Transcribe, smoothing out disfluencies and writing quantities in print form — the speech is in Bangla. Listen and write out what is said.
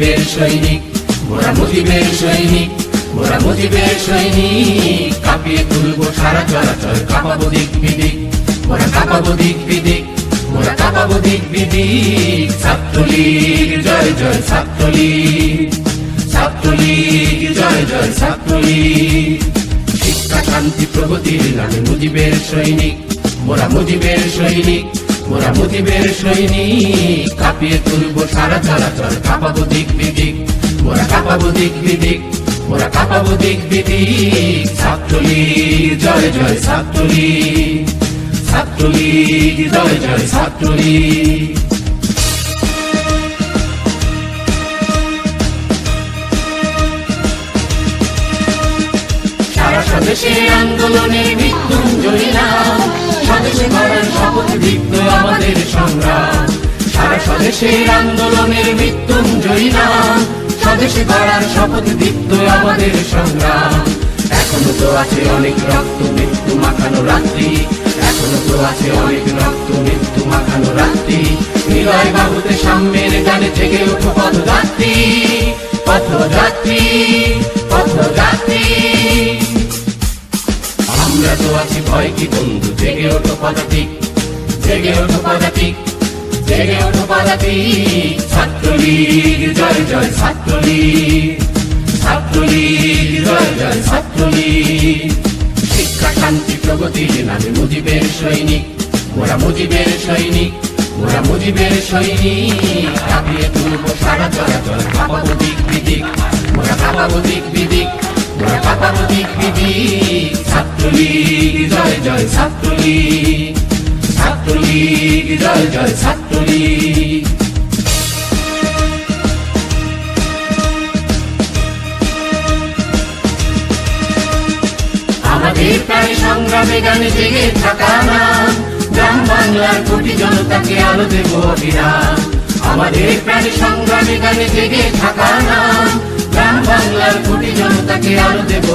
মুজিবের সৈনিক, মোরা মুজিবের সৈনিক, মোরা মুজিবের সৈনিক। কাঁপিয়ে তুলবো সারা চরাচর, কাঁপাবো দিক বিদিক, মোরা কাঁপাবো দিক বিদিক, মোরা কাঁপাবো দিক বিদিক। ছাত্রলীগ জয় জয় ছাত্রলীগ, ছাত্রলীগ জয় জয় ছাত্রলীগ। শিক্ষা শান্তি প্রগতির নামে মুজিবের সৈনিক, মোরা মুজিবের সৈনিক, মোরা মুজিবের সৈনিক। কাঁপিয়ে তুলবো সারা চরাচর, কাঁপাবো দিক বিদিক, মোরা কাঁপাবো দিক বিদিক, মোরা কাঁপাবো দিক বিদিক। ছাত্রলীগ জয় জয় ছাত্রলীগ, ছাত্রলীগ জয় জয় ছাত্রলীগ। সারা স্বদেশে আন্দোলনে মৃত্যুঞ্জয়ী নাম, স্বদেশে গড়ার শপথ দীপ্ত আমাদের সংগ্রাম। সারা স্বদেশের আন্দোলনের মৃত্যুঞ্জয়ী নাম, স্বদেশে গড়ার শপথ দীপ্ত আমাদের সংগ্রাম। এখনো তো আছে অনেক রক্ত মৃত্যু মাখানো রাত্রি, এখনো তো আছে অনেক রক্ত মৃত্যু মাখানো রাত্রি। হৃদয় বাহুতে সাম্যের গানে জেগে ওঠো পথযাত্রী, পথযাত্রী, পথযাত্রী। আমরা তো আছি ভয় কি বন্ধু, জেগে ওঠো পদাতিক, জেগে ওঠো পদাতিক, জেগে ওঠো পদাতিক। ছাত্রলীগ জয় জয় ছাত্রলীগ, ছাত্রলীগ জয় জয় ছাত্রলীগ। শিক্ষা শান্তি প্রগতির নামে মুজিবের সৈনিক, মোরা মুজিবের সৈনিক, মোরা মুজিবের সৈনিক। কাঁপিয়ে তুলবো সারা চরাচর, কাঁপাবো দিক বিদিক, মোরা কাঁপাবো দিক বিদিক, মোরা কাঁপাবো দিক বিদিক। ছাত্রলীগ জয় জয় ছাত্রলীগ, ছাত্রলীগ জয় জয় ছাত্রলীগ। আমাদের প্রায় সংগ্রামে গানে জেগে থাকা নাম, গ্রাম বাংলার কোটি জনতাকে আলো দেব অবিরাম। আমাদের প্রায় সংগ্রামে গানে জেগে থাকা নাম, গ্রাম বাংলার কোটি জনতাকে আলো দেব।